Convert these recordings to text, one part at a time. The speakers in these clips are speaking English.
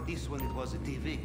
this when it was a TV.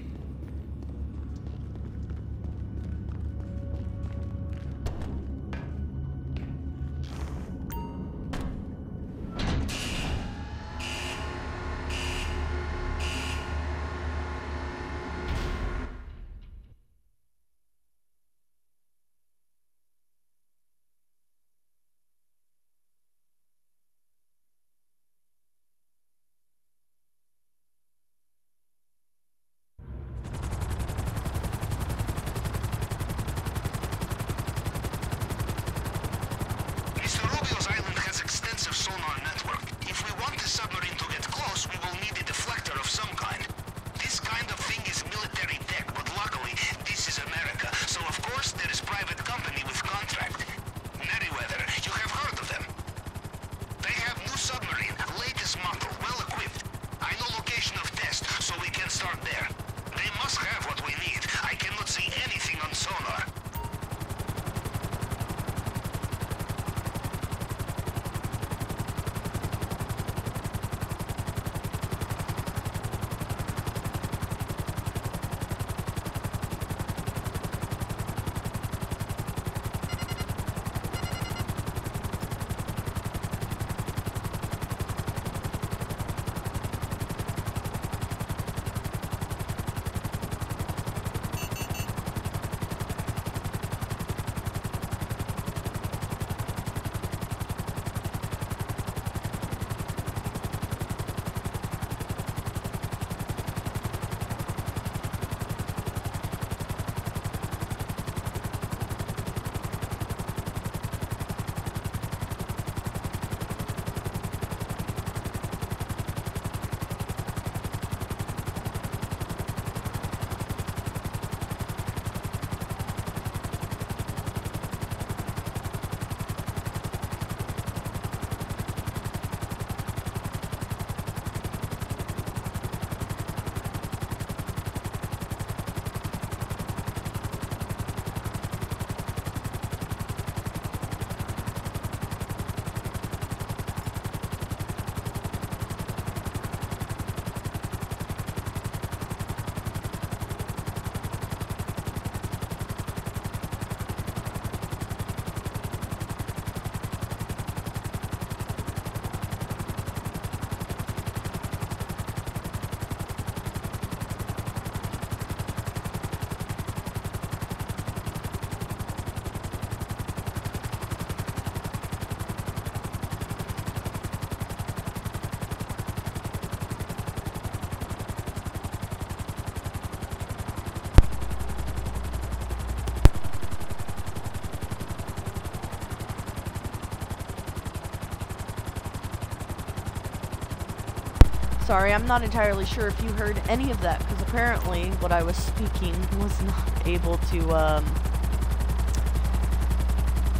Sorry, I'm not entirely sure if you heard any of that, because apparently what I was speaking was not able to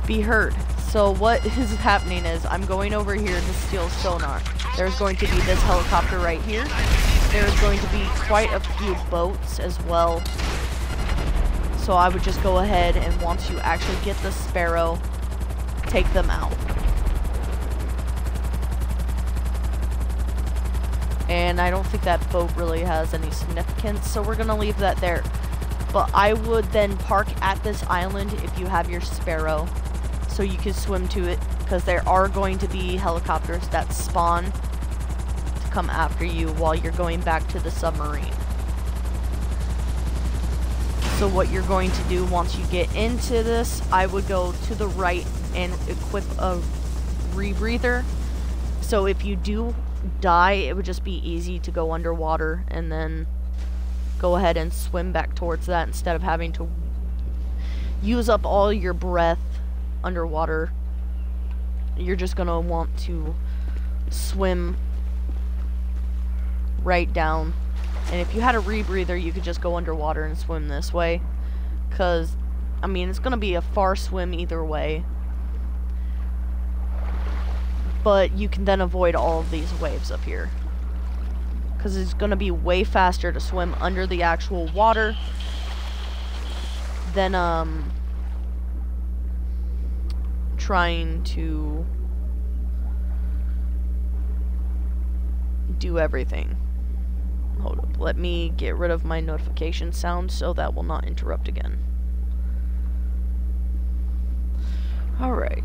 be heard. So what is happening is I'm going over here to steal sonar. There's going to be this helicopter right here. There's going to be quite a few boats as well. So I would just go ahead and once you actually get the Sparrow, take them out. And I don't think that boat really has any significance, so we're going to leave that there. But I would then park at this island if you have your Sparrow, so you can swim to it, because there are going to be helicopters that spawn to come after you while you're going back to the submarine. So what you're going to do once you get into this, I would go to the right and equip a rebreather. So if you do die, it would just be easy to go underwater and then go ahead and swim back towards that instead of having to use up all your breath underwater. You're just gonna want to swim right down, and if you had a rebreather you could just go underwater and swim this way, because I mean it's gonna be a far swim either way. But you can then avoid all of these waves up here, because it's going to be way faster to swim under the actual water than trying to do everything. Hold up. Let me get rid of my notification sound so that will not interrupt again. Alright.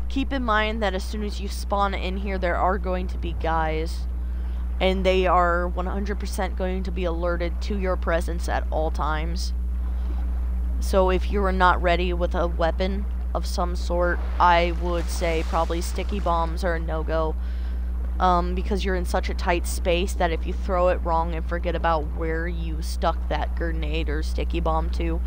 Keep in mind that as soon as you spawn in here, there are going to be guys, and they are 100% going to be alerted to your presence at all times. So if you are not ready with a weapon of some sort, I would say probably sticky bombs are a no-go, because you're in such a tight space that if you throw it wrong and forget about where you stuck that grenade or sticky bomb to,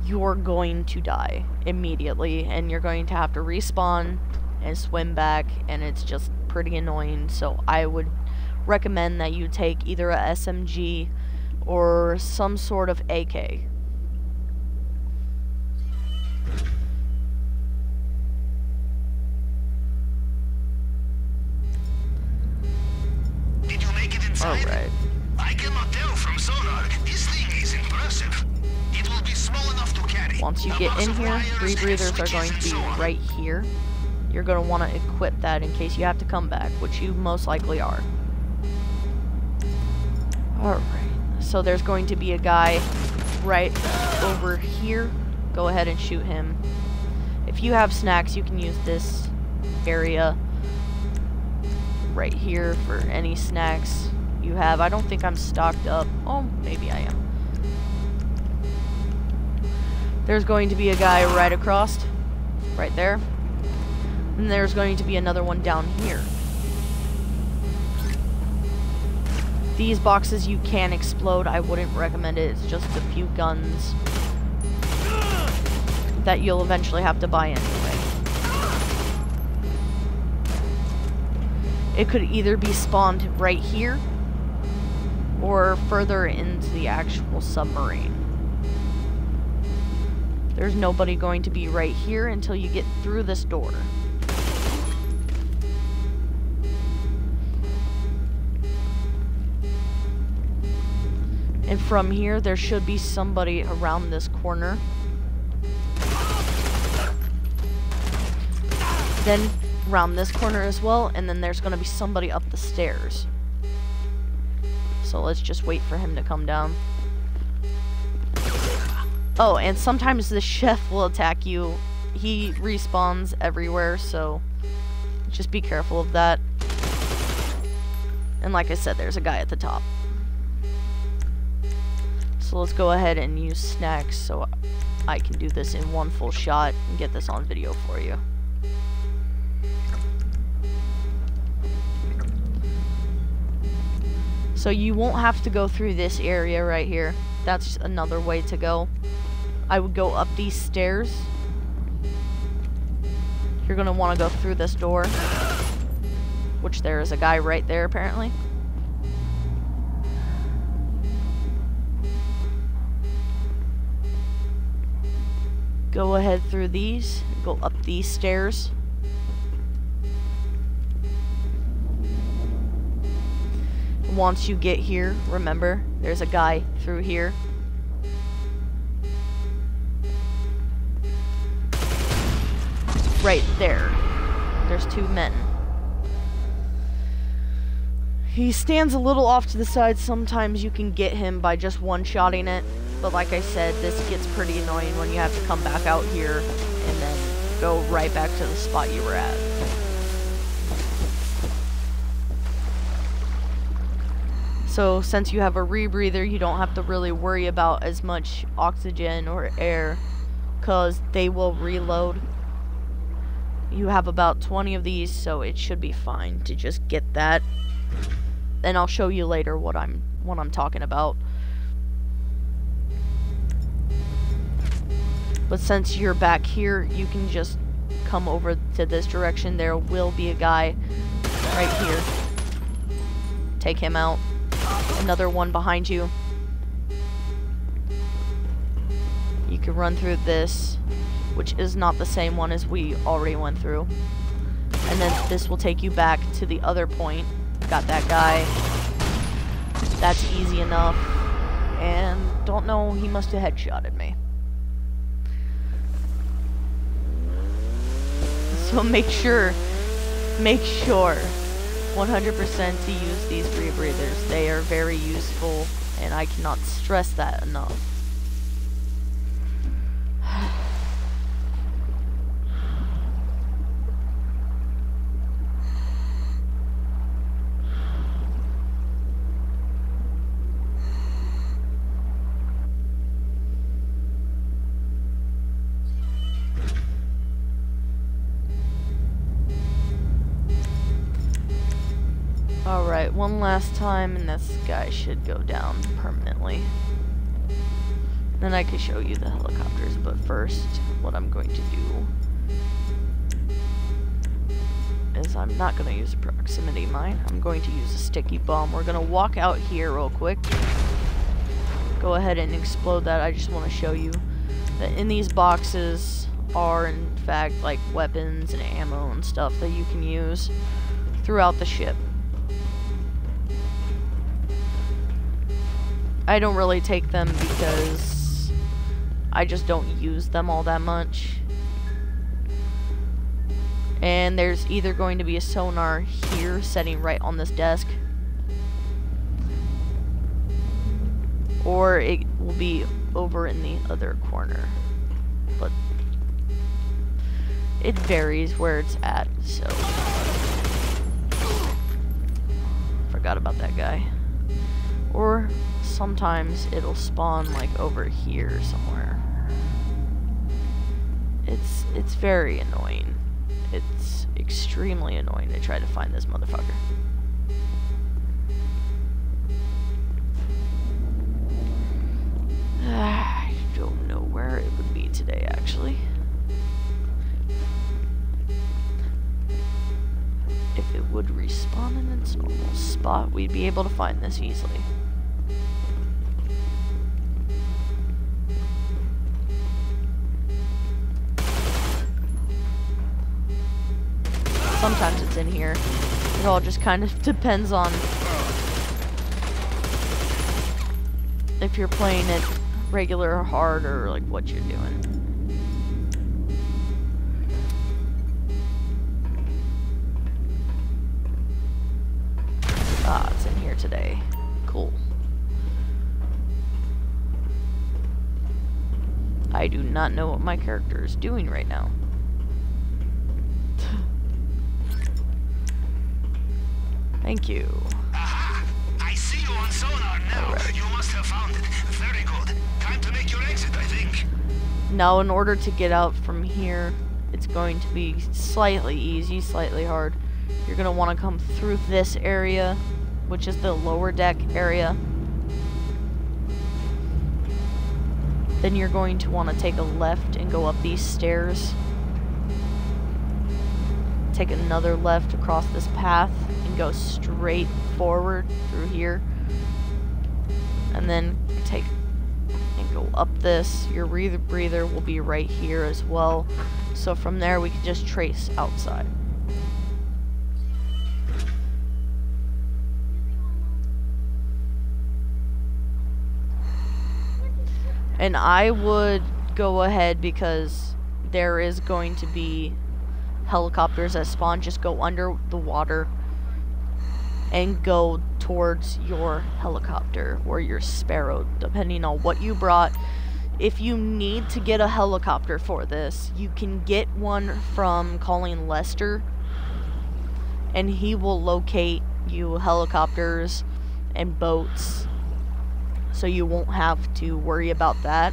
you're going to die immediately, and you're going to have to respawn and swim back, and it's just pretty annoying. So I would recommend that you take either a SMG or some sort of AK. Did you make it inside? Alright. I cannot tell from sonar. This thing is impressive. It will be small enough to carry. Once you get in here, rebreathers are going to be right here. You're going to want to equip that in case you have to come back, which you most likely are. Alright, so there's going to be a guy right over here. Go ahead and shoot him. If you have snacks, you can use this area right here for any snacks you have. I don't think I'm stocked up. Oh, maybe I am. There's going to be a guy right across, right there. And there's going to be another one down here. These boxes you can explode. I wouldn't recommend it. It's just a few guns that you'll eventually have to buy anyway. It could either be spawned right here or further into the actual submarine. There's nobody going to be right here until you get through this door. And from here, there should be somebody around this corner. Then around this corner as well, and then there's going to be somebody up the stairs. So let's just wait for him to come down. Oh, and sometimes the chef will attack you. He respawns everywhere, so just be careful of that. And like I said, there's a guy at the top. So let's go ahead and use snacks so I can do this in one full shot and get this on video for you. So you won't have to go through this area right here. That's another way to go. I would go up these stairs. You're going to want to go through this door, which there is a guy right there apparently. Go ahead through these, go up these stairs. Once you get here, remember, there's a guy through here. Right there. There's two men. He stands a little off to the side. Sometimes you can get him by just one-shotting it. But like I said, this gets pretty annoying when you have to come back out here and then go right back to the spot you were at. So since you have a rebreather, you don't have to really worry about as much oxygen or air, because they will reload. You have about 20 of these, so it should be fine to just get that. And I'll show you later what I'm talking about. But since you're back here, you can just come over to this direction. There will be a guy right here. Take him out. Another one behind you. You can run through this, which is not the same one as we already went through. And then this will take you back to the other point. Got that guy. That's easy enough. And don't know, he must have headshotted me. So make sure 100% to use these rebreathers. They are very useful, and I cannot stress that enough. Alright, one last time, and this guy should go down permanently. Then I can show you the helicopters, but first, what I'm going to do is I'm not going to use a proximity mine. I'm going to use a sticky bomb. We're going to walk out here real quick. Go ahead and explode that. I just want to show you that in these boxes are, in fact, like weapons and ammo and stuff that you can use throughout the ship. I don't really take them because I just don't use them all that much. And there's either going to be a sonar here sitting right on this desk, or it will be over in the other corner. But it varies where it's at, so forgot about that guy. Or sometimes it'll spawn like over here somewhere. It's very annoying. It's extremely annoying to try to find this motherfucker. I don't know where it would be today, actually. If it would respawn in its normal spot, we'd be able to find this easily. Sometimes it's in here. It all just kind of depends on if you're playing it regular or hard, or like what you're doing. Ah, it's in here today. Cool. I do not know what my character is doing right now. Thank you. Aha! I see you on sonar now. Right. You must have found it. Very good. Time to make your exit, I think. Now, in order to get out from here, it's going to be slightly easy, slightly hard. You're going to want to come through this area, which is the lower deck area. Then you're going to want to take a left and go up these stairs. Take another left across this path and go straight forward through here. And then take and go up this. Your rebreather will be right here as well. So from there we can just trace outside. And I would go ahead, because there is going to be helicopters that spawn. Just go under the water and go towards your helicopter or your Sparrow, depending on what you brought. If you need to get a helicopter for this, you can get one from calling Lester, and he will locate you helicopters and boats, so you won't have to worry about that.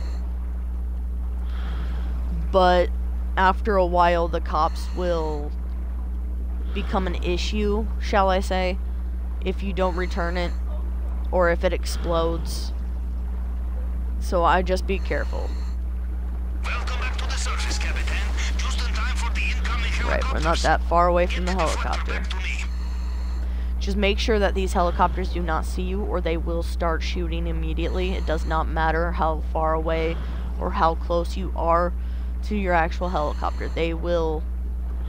But after a while, the cops will become an issue, shall I say, if you don't return it, or if it explodes. So I just be careful. Welcome back to the surface, Captain. Just in time for the incoming helicopters. Right, we're not that far away from the Get helicopter. back to me. Just make sure that these helicopters do not see you, or they will start shooting immediately. It does not matter how far away or how close you are to your actual helicopter. They will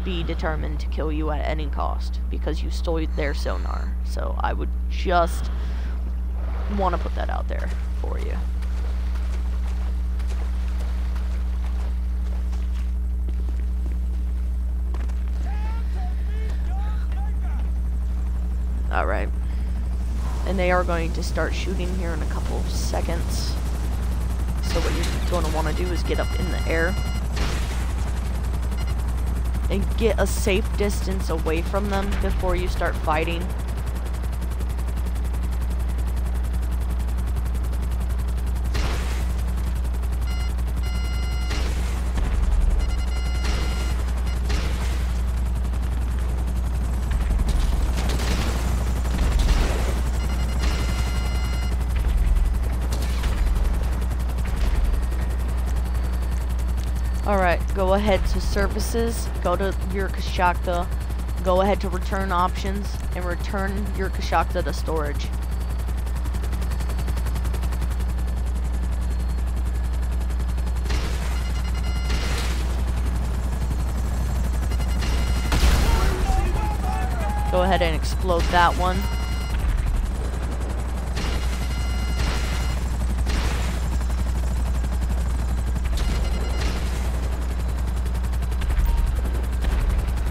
be determined to kill you at any cost because you stole their sonar. So I would just want to put that out there for you. Alright. And they are going to start shooting here in a couple of seconds. So what you're going to want to do is get up in the air and get a safe distance away from them before you start fighting. Alright, go ahead to services, go to your Kashakta, go ahead to return options, and return your Kashakta to storage. Go ahead and explode that one.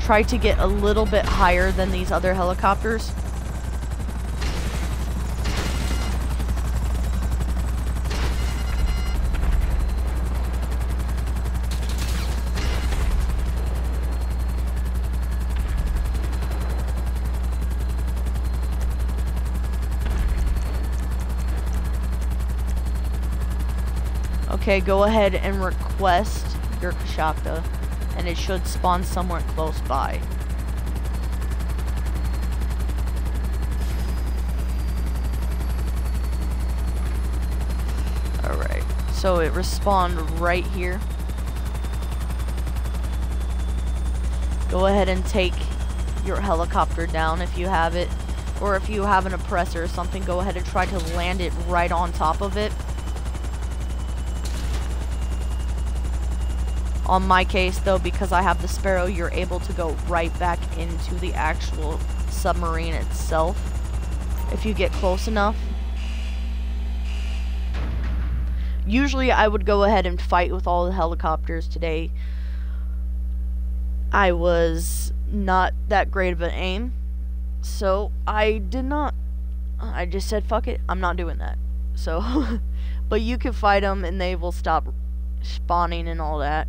Try to get a little bit higher than these other helicopters. Okay, go ahead and request your Kashakta, and it should spawn somewhere close by. Alright, so it respawned right here. Go ahead and take your helicopter down if you have it, or if you have an oppressor or something, go ahead and try to land it right on top of it. On my case, though, because I have the Sparrow, you're able to go right back into the actual submarine itself if you get close enough. Usually, I would go ahead and fight with all the helicopters today. I was not that great of an aim, so I did not. I just said, fuck it, I'm not doing that. So, but you can fight them and they will stop spawning and all that.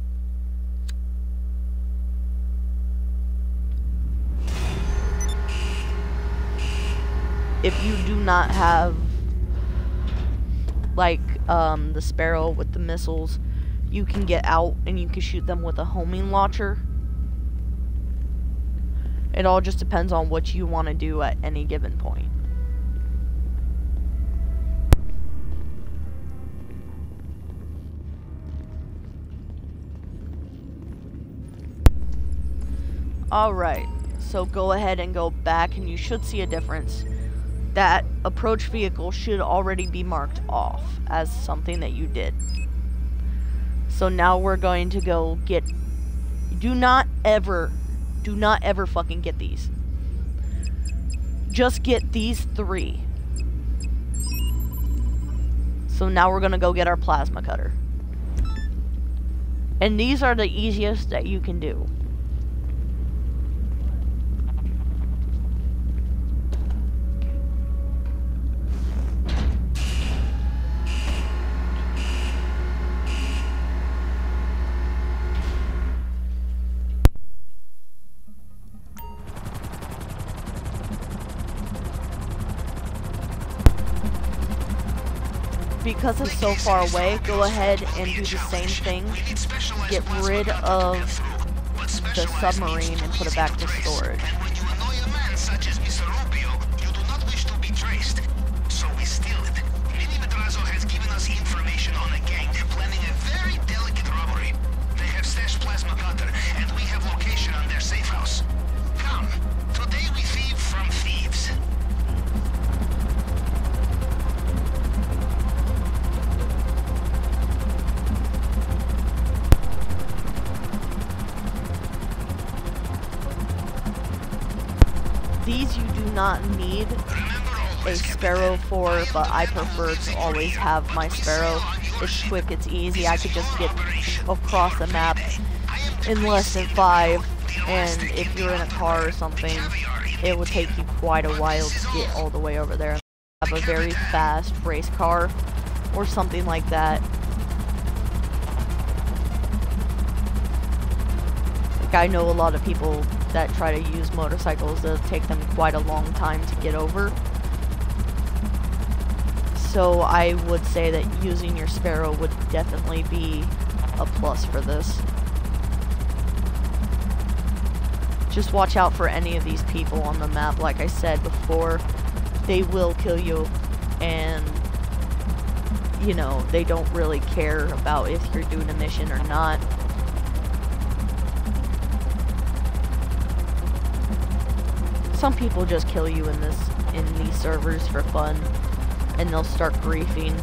If you do not have, like, the Sparrow with the missiles, you can get out and you can shoot them with a homing launcher. It all just depends on what you want to do at any given point. Alright, so go ahead and go back and you should see a difference. That approach vehicle should already be marked off as something that you did. So now we're going to go get... Do not ever fucking get these. Just get these 3. So now we're gonna go get our plasma cutter. And these are the easiest that you can do. Because it's so far away, go ahead and do the same thing. Get rid of the submarine and put it back to storage. And when you annoy a man such as Mr. Rubio, you do not wish to be traced. So we steal it. Mini-Madrazo has given us information on a gang planning a very delicate robbery. They have stashed plasma cutter, and we have location on their safe house. Come, today we thieve from thieves. not need a Sparrow for, but I prefer to always have my Sparrow. It's quick, it's easy, I could just get across the map in less than 5, and if you're in a car or something, it would take you quite a while to get all the way over there. Have a very fast race car or something like that. Like, I know a lot of people that try to use motorcycles that take them quite a long time to get over. So I would say that using your Sparrow would definitely be a plus for this. Just watch out for any of these people on the map. Like I said before, they will kill you, and you know, they don't really care about if you're doing a mission or not. Some people just kill you in these servers for fun, and they'll start griefing.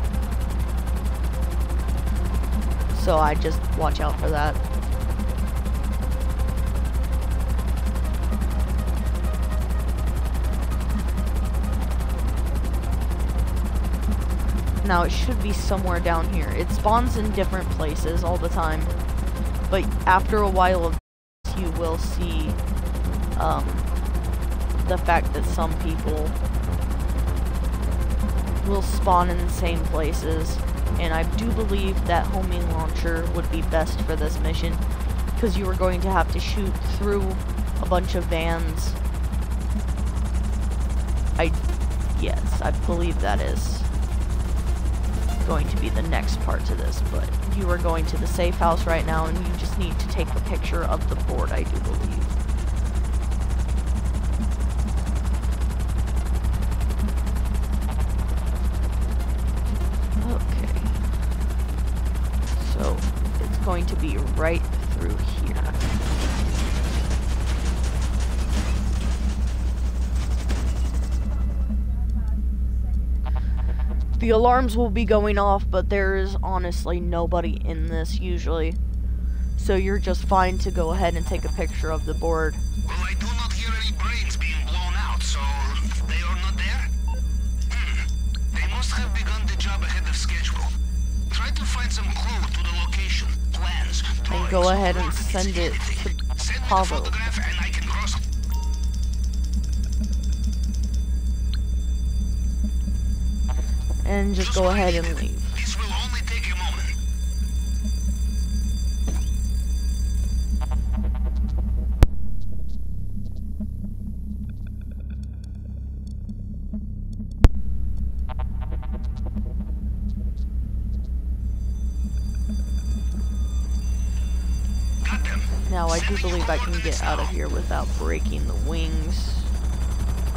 So I just watch out for that. Now it should be somewhere down here. It spawns in different places all the time, but after a while of this, you will see the fact that some people will spawn in the same places, and I do believe that homing launcher would be best for this mission, because you are going to have to shoot through a bunch of vans. Yes, I believe that is going to be the next part to this, but you are going to the safe house right now, and you just need to take a picture of the board, I do believe. Okay. So, it's going to be right through here. The alarms will be going off, but there is honestly nobody in this usually. So you're just fine to go ahead and take a picture of the board. Well, I do not hear any brains being blown out, so they are not there? They must have begun the job ahead of schedule. Try to find some clue to the location, plans, drawings, And go ahead and send it to Pavo. and I can cross. And just go ahead and leave. This will only take a moment. Got them. Now I do believe I can get out of here without breaking the wings.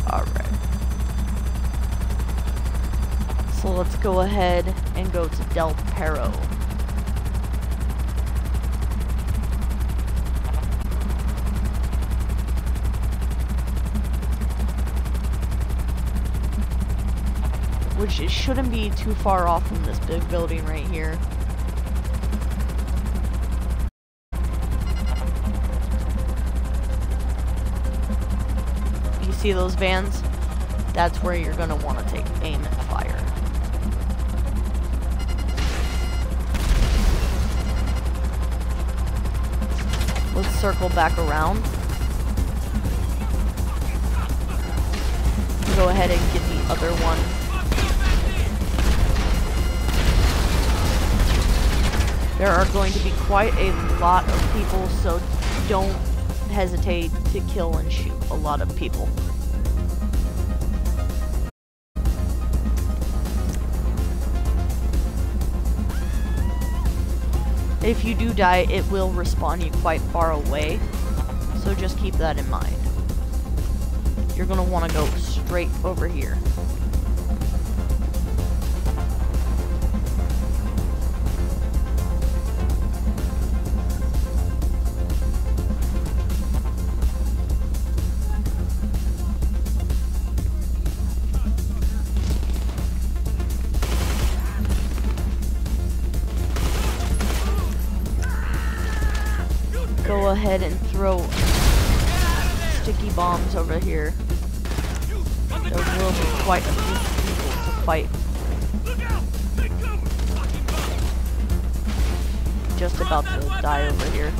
Alright. So let's go ahead and go to Del Perro. Which it shouldn't be too far off from this big building right here. You see those vans? That's where you're gonna want to take aim and fire. Let's circle back around. Go ahead and get the other one. There are going to be quite a lot of people, so don't hesitate to kill and shoot a lot of people. If you do die, it will respawn you quite far away, so just keep that in mind. You're going to want to go straight over here. Go ahead and throw sticky bombs over here. still quite a few people to fight. Just about to die over here.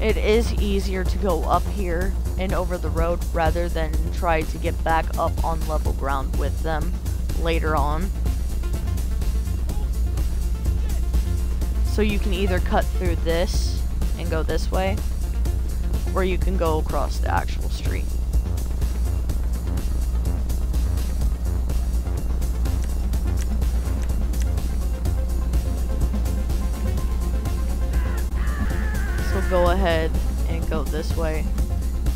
It is easier to go up here and over the road rather than try to get back up on level ground with them later on. So you can either cut through this and go this way, or you can go across the actual street. So go ahead and go this way,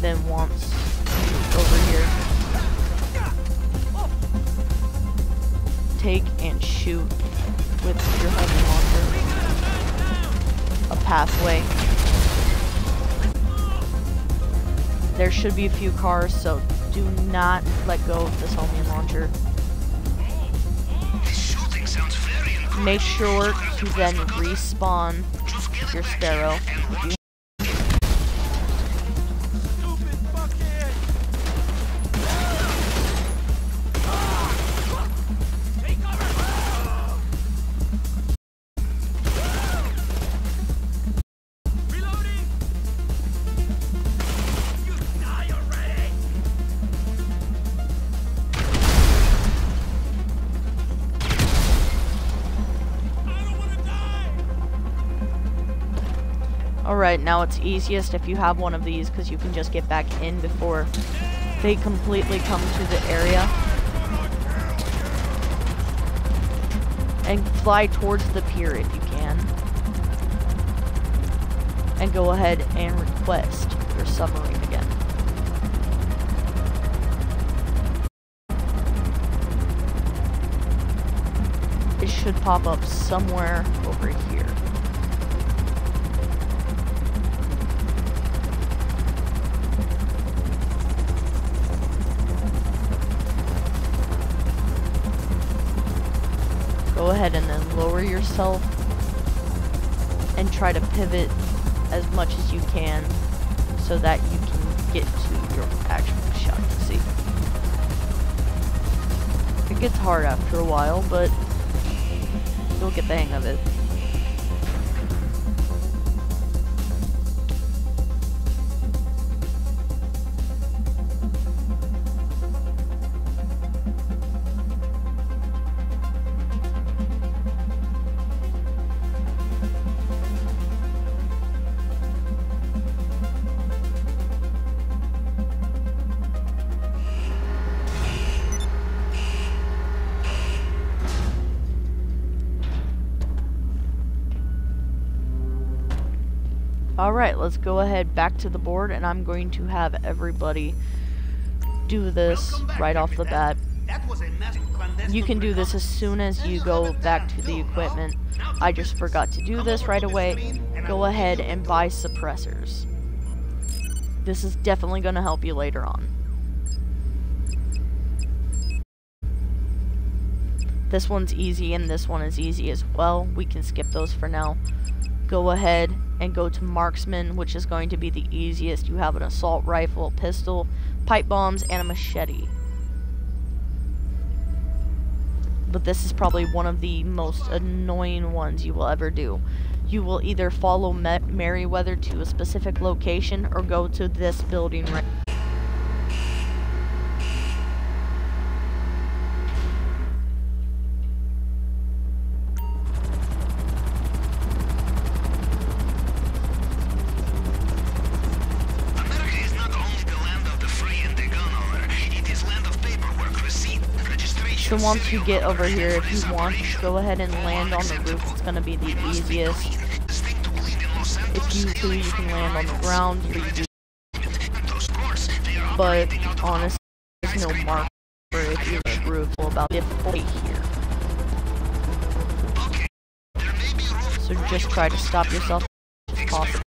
then once over here, take and shoot with your homing launcher a pathway. There should be a few cars, so do not let go of this homing launcher. Make sure to then respawn your Sparrow. Alright, now it's easiest if you have one of these because you can just get back in before they completely come to the area. And fly towards the pier if you can. And go ahead and request your submarine again. It should pop up somewhere over here. Go ahead and then lower yourself and try to pivot as much as you can so that you can get to your actual shot. See, it gets hard after a while, but you'll get the hang of it. Alright, let's go ahead back to the board, and I'm going to have everybody do this right off the bat. You can do this as soon as you go back to the equipment. I just forgot to do this right away. Go ahead and buy suppressors. This is definitely going to help you later on. This one's easy, and this one is easy as well. We can skip those for now. Go ahead and go to marksman, which is going to be the easiest. You have an assault rifle, a pistol, pipe bombs, and a machete. But this is probably one of the most annoying ones you will ever do. You will either follow Merryweather to a specific location or go to this building right. So once you get over here, if you want, go ahead and land on the roof. It's going to be the easiest. If you do, you can land on the ground. But honestly, there's no mark for if you're a roof about it right here. So just try to stop yourself if possible.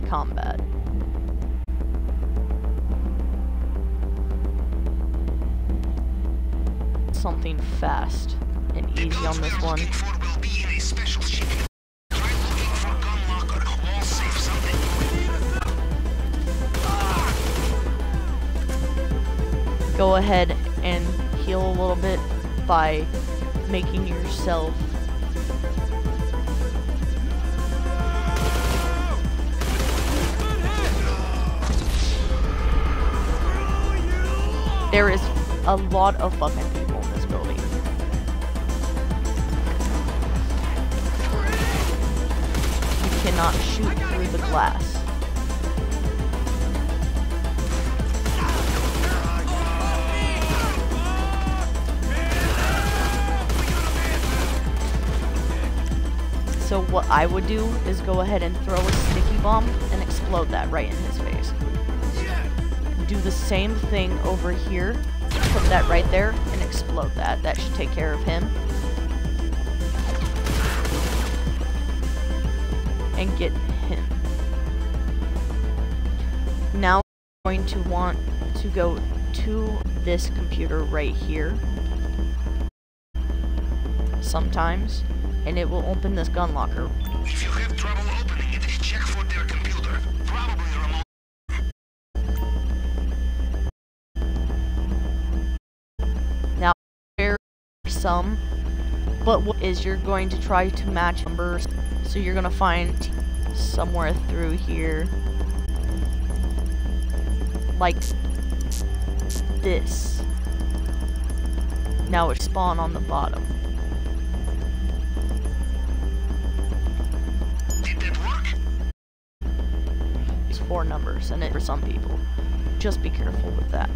combat. Something fast and easy on this one. Go ahead and heal a little bit by making yourself there is a lot of fucking people in this building. You cannot shoot through the glass. So what I would do is go ahead and throw a sticky bomb and explode that right in his face. Do the same thing over here. Put that right there and explode that. That should take care of him. And get him. Now we're going to want to go to this computer right here. Sometimes. And it will open this gun locker. If you have trouble opening it, check for their computer. Probably remote. Now, there are some, but what is you're going to try to match numbers. So you're going to find somewhere through here, like this. Now it spawn on the bottom. Four numbers and it for some people. Just be careful with that.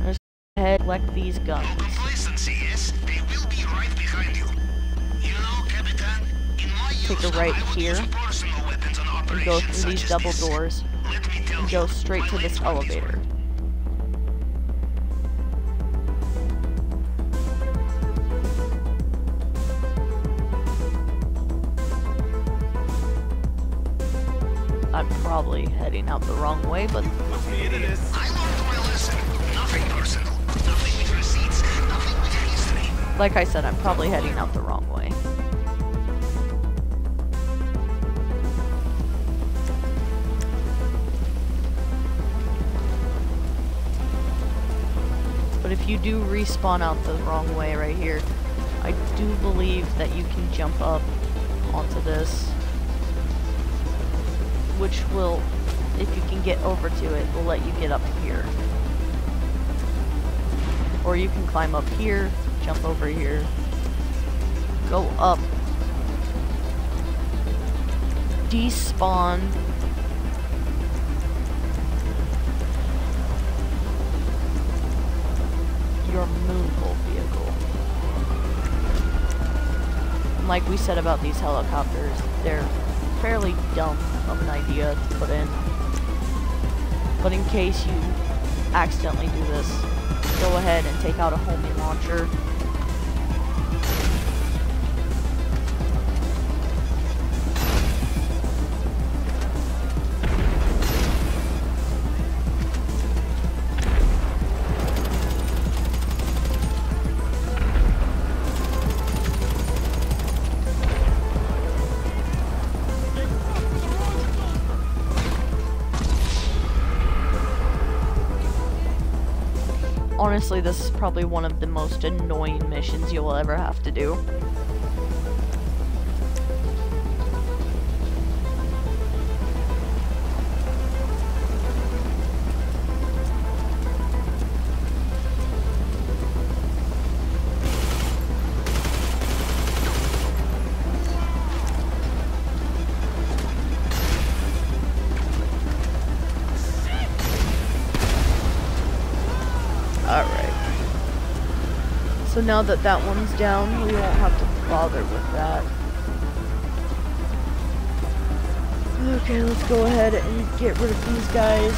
Just go ahead, collect these guns. No complacency, yes? They will be right behind you. You know, Capitan, in my take a right here and go through these double doors and go straight to this elevator. I'm probably heading out the wrong way, but I learned my lesson. Nothing personal. Nothing with receipts. Nothing with history. like I said, I'm probably heading out the wrong way. But if you do respawn out the wrong way right here, I do believe that you can jump up onto this, which will, if you can get over to it, will let you get up here. Or you can climb up here, jump over here, go up, despawn, your moonbolt vehicle. And like we said about these helicopters, they're fairly dumb of an idea to put in. But in case you accidentally do this, go ahead and take out a homing launcher. Honestly, this is probably one of the most annoying missions you will ever have to do. Alright. So now that that one's down, we won't have to bother with that. Okay, let's go ahead and get rid of these guys.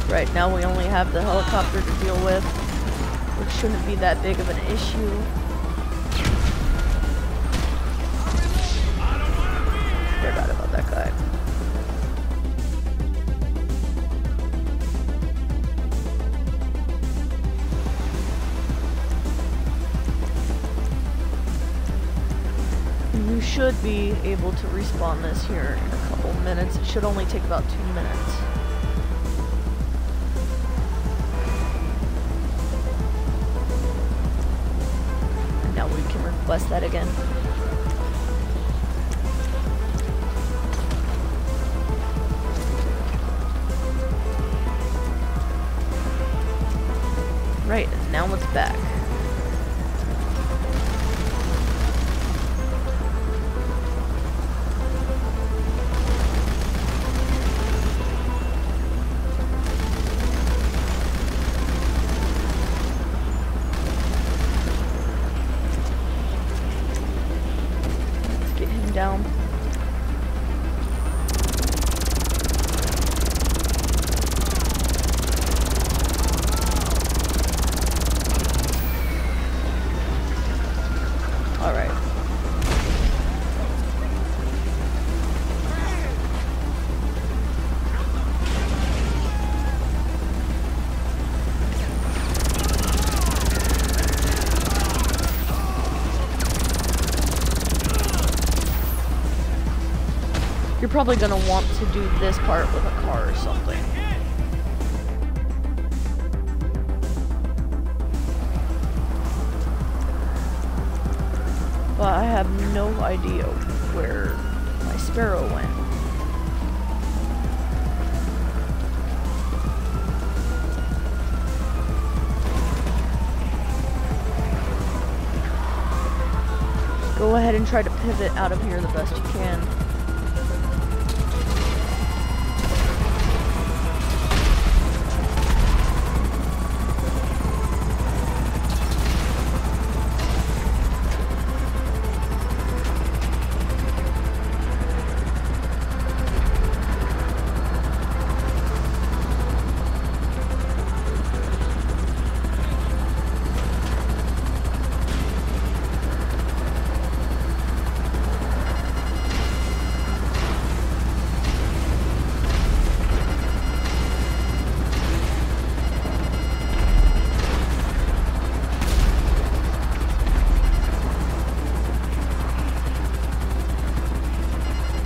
Right, now we only have the helicopter to deal with, which shouldn't be that big of an issue. Forgot about that guy. You should be able to respawn this here in a couple minutes. It should only take about 2 minutes. And now we can request that again. Right, and now it's back. Down. All right. You're probably gonna want to do this part with a car or something. But I have no idea where my Sparrow went. Go ahead and try to pivot out of here the best you can.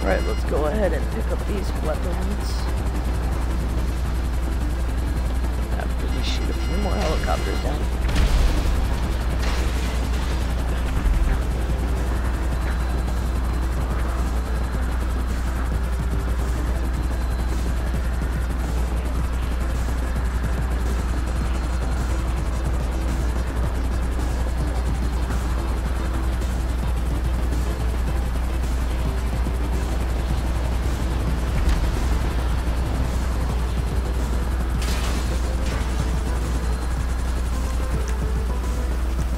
Alright, let's go ahead and pick up these weapons. After we shoot a few more helicopters down.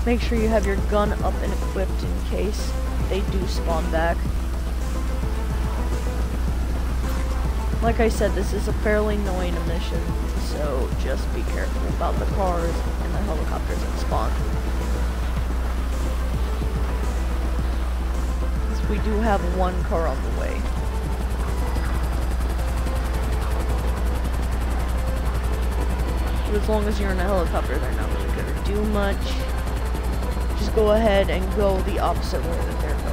Make sure you have your gun up and equipped in case they do spawn back. Like I said, this is a fairly annoying mission, so just be careful about the cars and the helicopters that spawn. Because we do have one car on the way. But as long as you're in a helicopter, they're not really going to do much. Just go ahead and go the opposite way that they're going.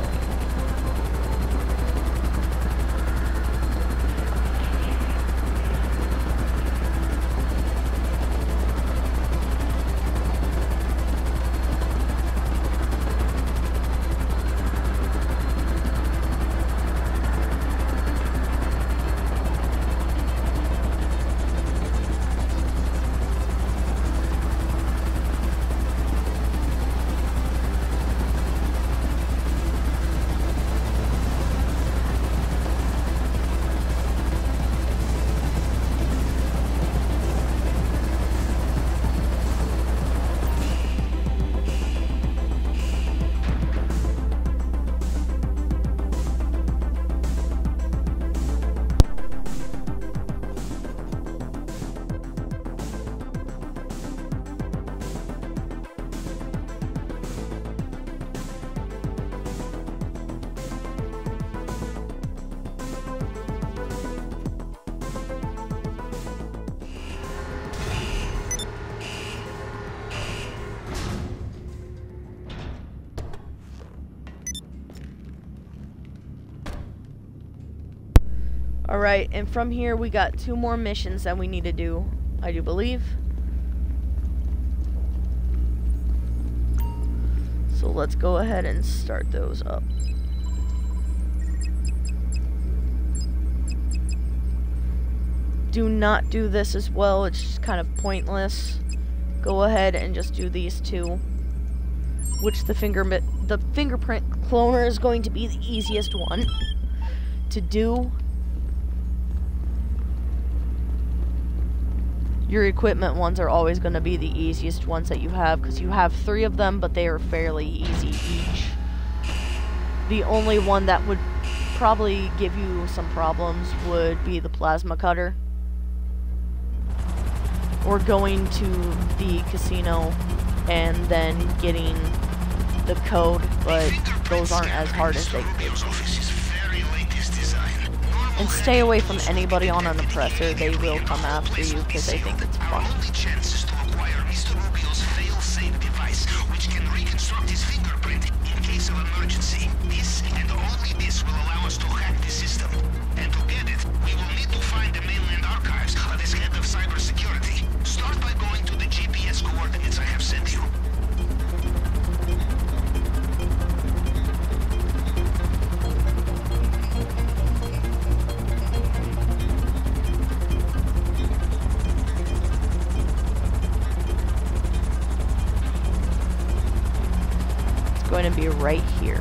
Alright, and from here we got 2 more missions that we need to do, I do believe. So let's go ahead and start those up. Do not do this as well, it's just kind of pointless. Go ahead and just do these 2. Which the fingerprint cloner is going to be the easiest one to do. Your equipment ones are always going to be the easiest ones that you have, because you have 3 of them, but they are fairly easy each. The only one that would probably give you some problems would be the plasma cutter, or going to the casino and then getting the code, but those aren't as hard as they could be. And stay away from anybody on an oppressor. They will come after you because they think it's fun. Which can reconstruct his fingerprint in case of emergency. This and only this will allow us to hack the system. And to get it, we will need to find the mainland archives of this head of cybersecurity. Start by going to the GPS coordinates I have sent you. Going to be right here.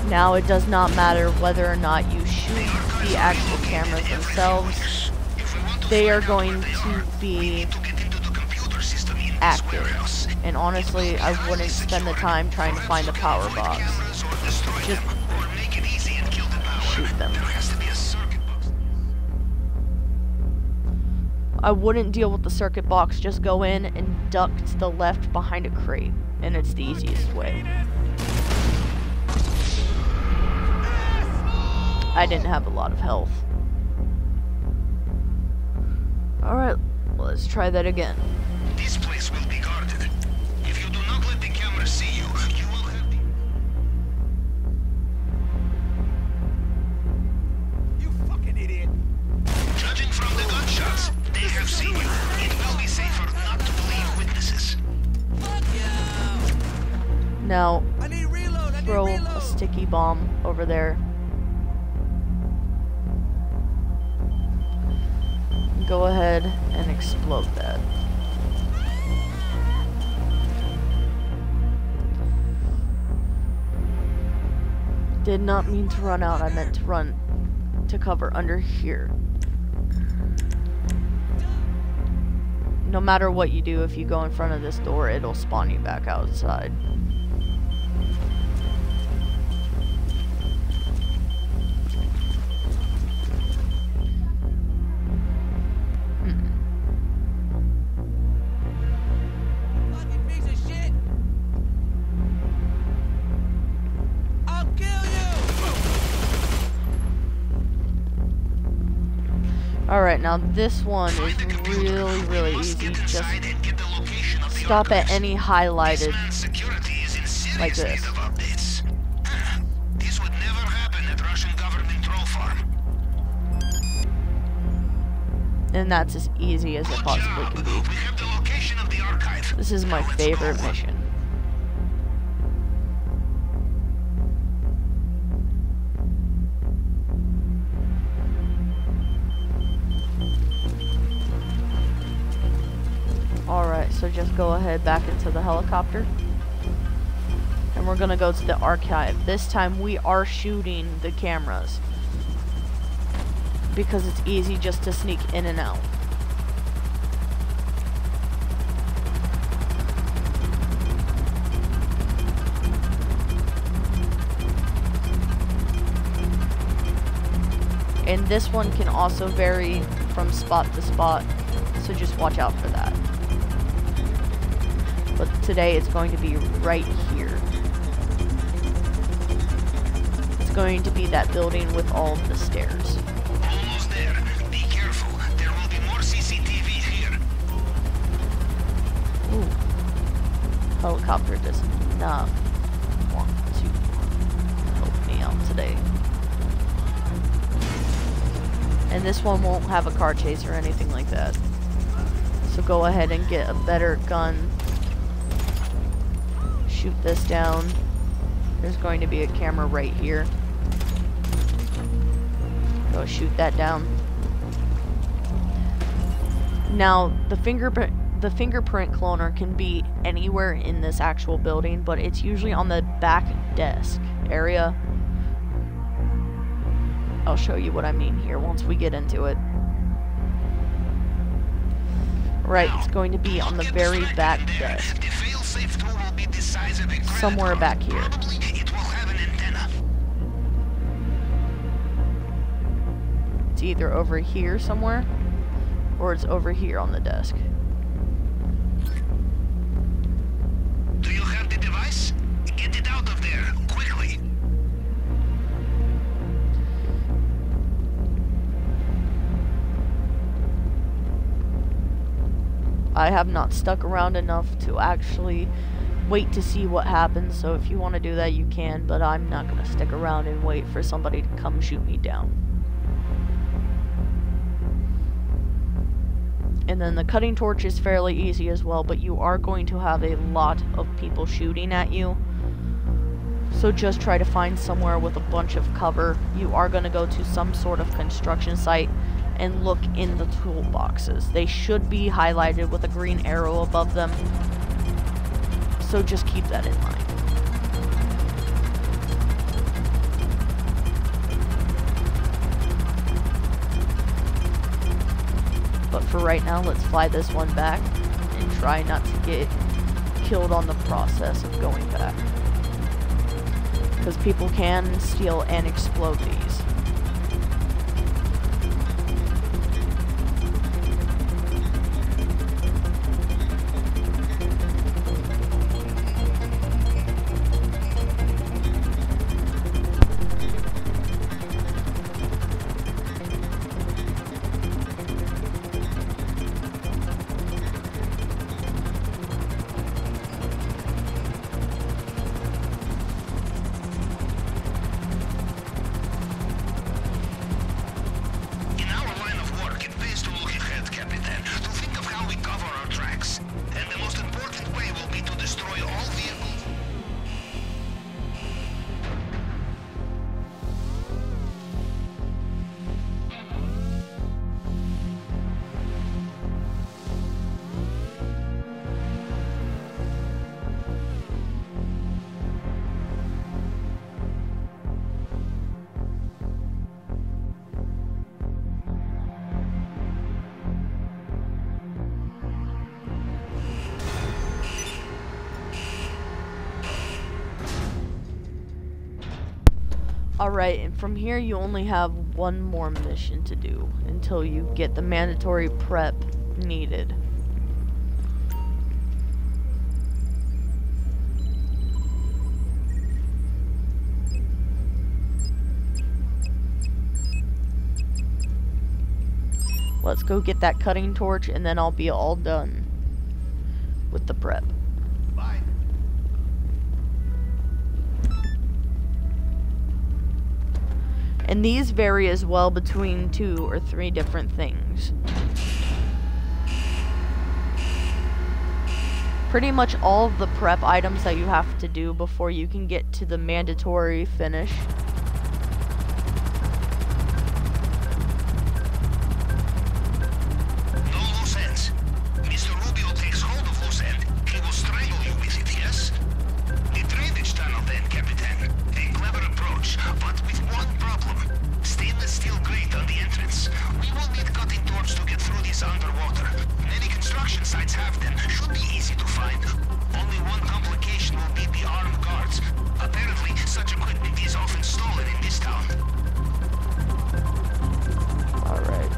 Now it does not matter whether or not you shoot the actual cameras themselves, they are going to be active. And honestly, I wouldn't spend the time trying to find the power box. Just shoot them. I wouldn't deal with the circuit box, just go in and duck to the left behind a crate, and it's the easiest way. I didn't have a lot of health. Alright, let's try that again. This place will be guarded. If you do not let the camera see you, you will have the... You fucking idiot! Judging from the gunshots, they have seen you. It will be safer not to believe witnesses. Fuck you! Now, throw a sticky bomb over there. Go ahead and explode that. Did not mean to run out, I meant to run to cover under here. No matter what you do, if you go in front of this door, it'll spawn you back outside. Fucking piece of shit! I'll kill you! Alright, now this one is really easy. Just stop at any highlighted like this. This would never happen at Russian government troll farm. And that's as easy as it possibly can be. We have the location of the archive. This is my favorite mission. Alright, so just go ahead back into the helicopter. And we're gonna go to the archive. This time we are shooting the cameras, because it's easy just to sneak in and out. And this one can also vary from spot to spot, so just watch out for that. But today it's going to be right here. It's going to be that building with all of the stairs. Almost there. Be careful. There will be more CCTV here. Ooh. Helicopter does not want to help me out today. And this one won't have a car chase or anything like that. So go ahead and get a better gun. Shoot this down. There's going to be a camera right here. Go shoot that down. Now, the fingerprint cloner can be anywhere in this actual building, but it's usually on the back desk area. I'll show you what I mean here once we get into it. Right, it's going to be on the very back desk. Somewhere back here. It's either over here somewhere, or it's over here on the desk. Do you have the device? Get it out of there, quickly. I have not stuck around enough to actually wait to see what happens, so if you want to do that you can, but I'm not going to stick around and wait for somebody to come shoot me down. And then the cutting torch is fairly easy as well, but you are going to have a lot of people shooting at you. So just try to find somewhere with a bunch of cover. You are going to go to some sort of construction site and look in the toolboxes. They should be highlighted with a green arrow above them. So just keep that in mind. But for right now, let's fly this one back and try not to get killed on the process of going back. Because people can steal and explode these. Alright, and from here you only have one more mission to do until you get the mandatory prep needed. Let's go get that cutting torch and then I'll be all done with the prep. Bye. And these vary as well between 2 or 3 different things. Pretty much all of the prep items that you have to do before you can get to the mandatory finish. No loose ends. Mr. Rubio takes hold of loose end. He will strangle you with it, yes? The drainage tunnel then, Capitan. A clever approach, but with one problem. Stainless steel grate on the entrance. We will need cutting torch to get through this underwater. Many construction sites have them. Should be easy to find. Only one complication will be the armed guards. Apparently, such equipment is often stolen in this town. Alright.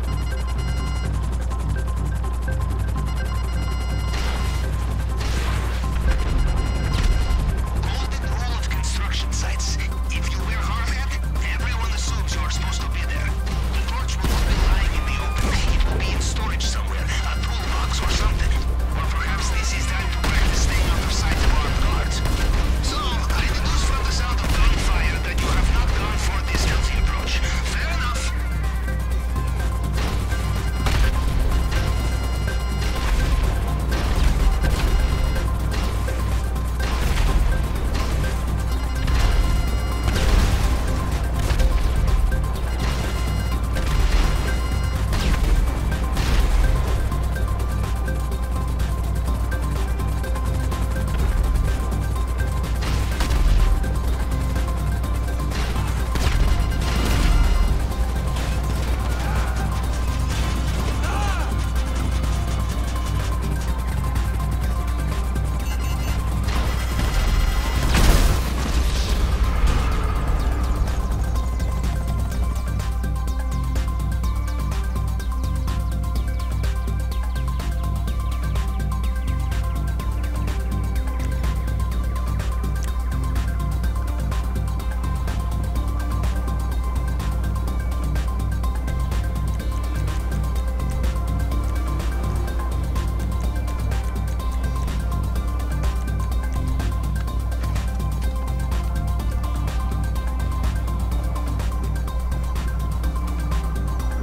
Golden rule of construction sites. If you wear hard hat, everyone assumes you're supposed to be there. The torch will not be lying in the open. It will be in storage somewhere, a toolbox or something. Or perhaps this is time to practice staying out of sight of armed guards. So, I deduce from the sound of gunfire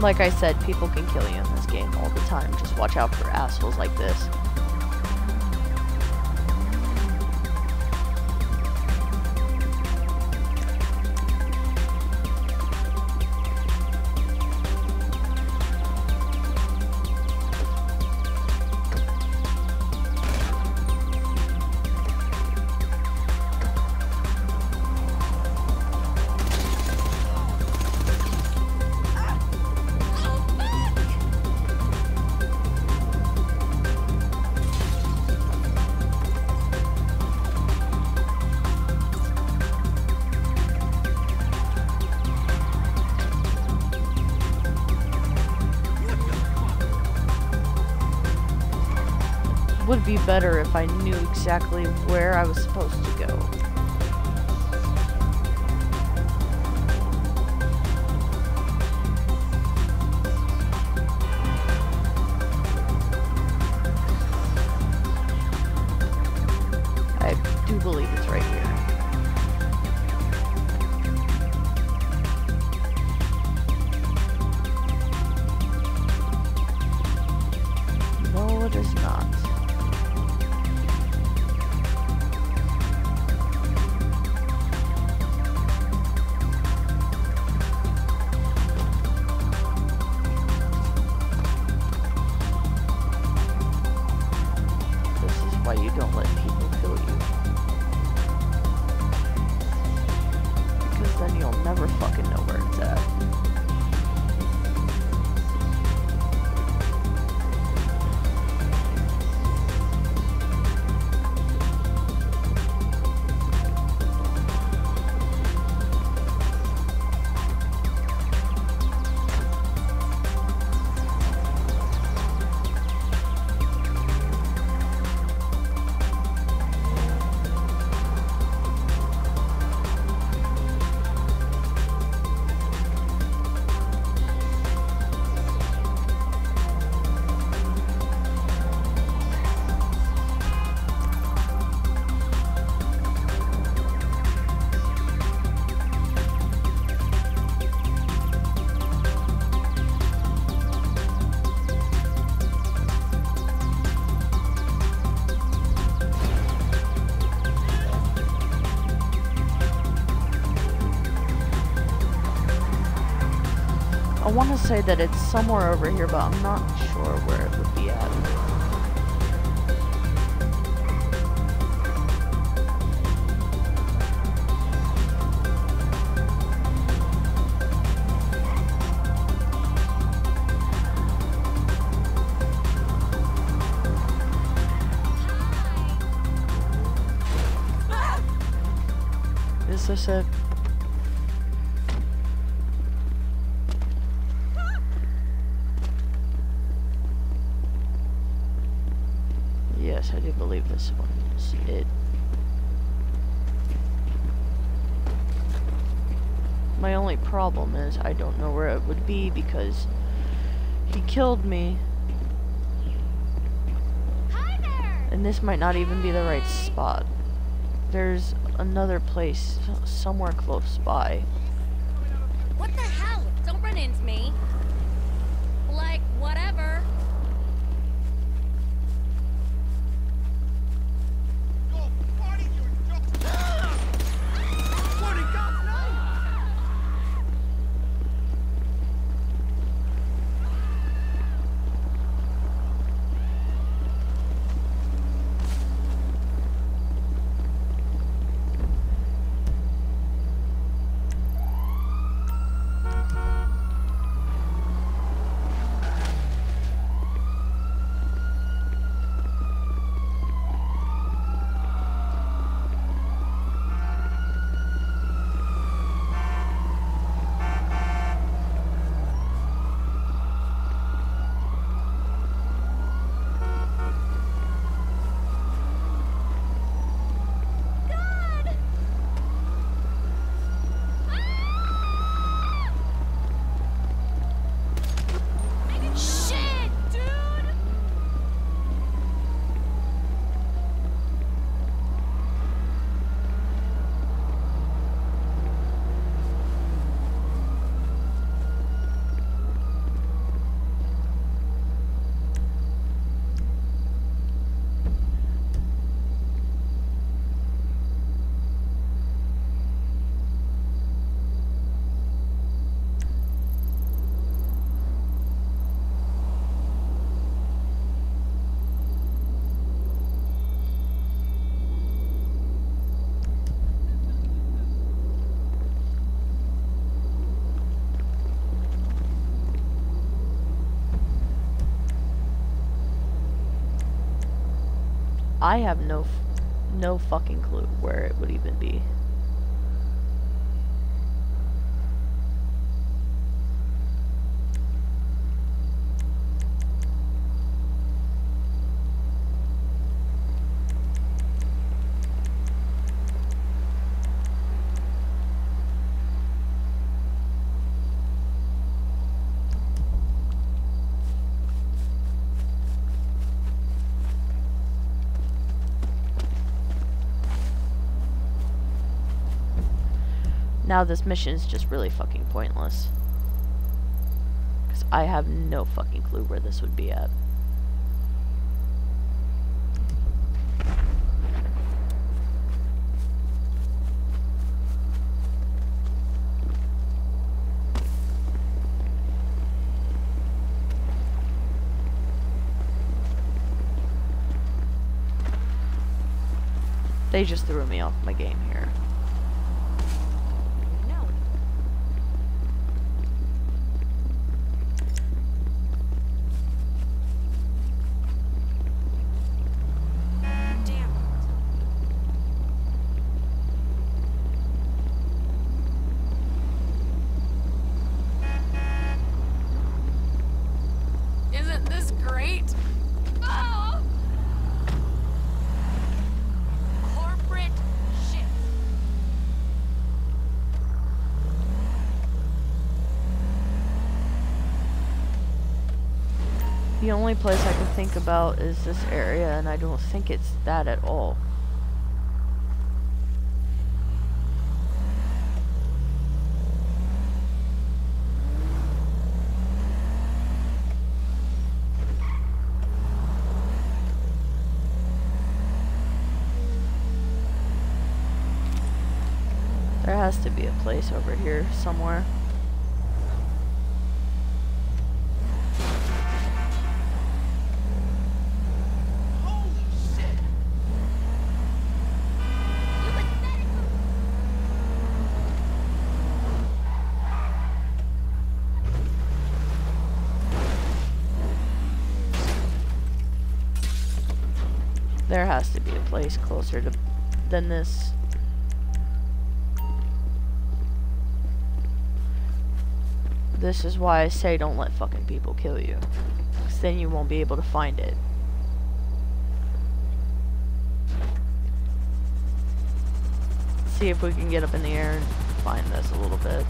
Like I said, people can kill you in this game all the time. Just watch out for assholes like this. Would be better if I knew exactly where I was supposed to go. I do believe it's right here. No, it is not. Why you don't let people kill you. Because then you'll never fucking know where it's at. I want to say that it's somewhere over here, but I'm not sure where it would be at. Is this it? Yes, I do believe this one is it. My only problem is I don't know where it would be because he killed me. Hi there. And this might not even be the right spot. There's another place somewhere close by. What the hell? Don't run into me. Like, whatever. I have no fucking clue where it would even be. Now this mission is just really fucking pointless. Because I have no fucking clue where this would be at. They just threw me off my game here. Isn't this great? Oh! Corporate shit. The only place I can think about is this area, and I don't think it's that at all. There has to be a place over here somewhere. Holy shit! You pathetic. There has to be a place closer to than this. This is why I say don't let fucking people kill you. Because then you won't be able to find it. See if we can get up in the air and find this a little bit.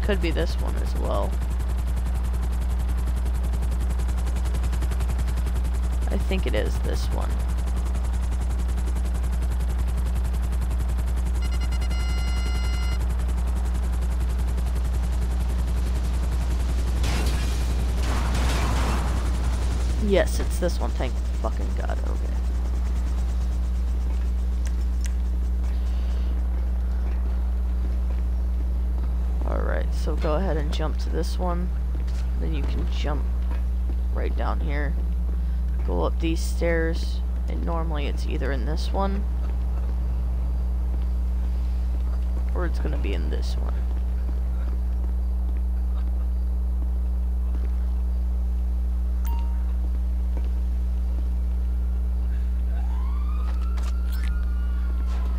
Could be this one as well. I think it is this one. Yes, it's this one, thank fucking God. Okay. Alright, so go ahead and jump to this one. Then you can jump right down here, go up these stairs, and normally it's either in this one or it's gonna be in this one.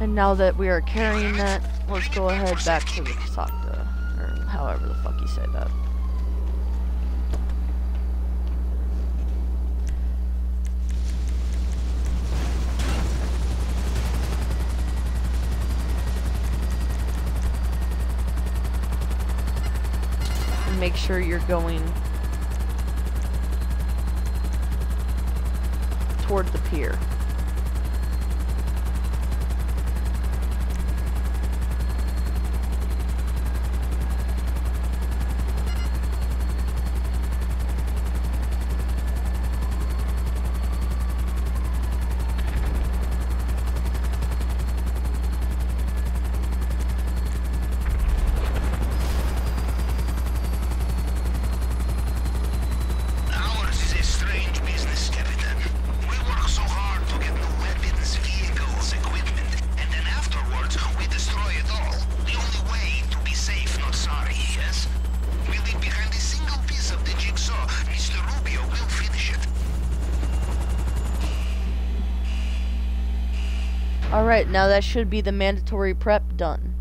And now that we are carrying that, let's go ahead back to the Sakta, or however the fuck you say that. And make sure you're going toward the pier. Alright, now that should be the mandatory prep done.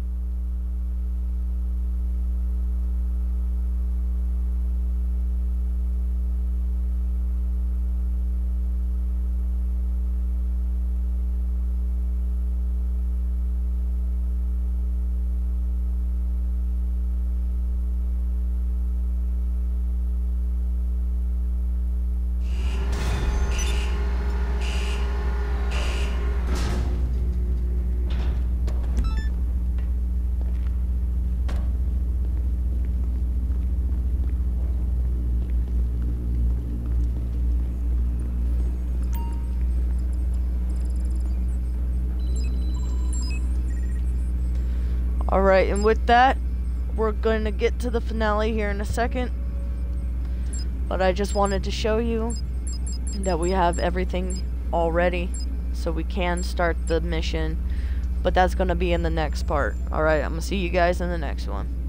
Alright, and with that, we're going to get to the finale here in a second. But I just wanted to show you that we have everything all ready, so we can start the mission. But that's going to be in the next part. Alright, I'm going to see you guys in the next one.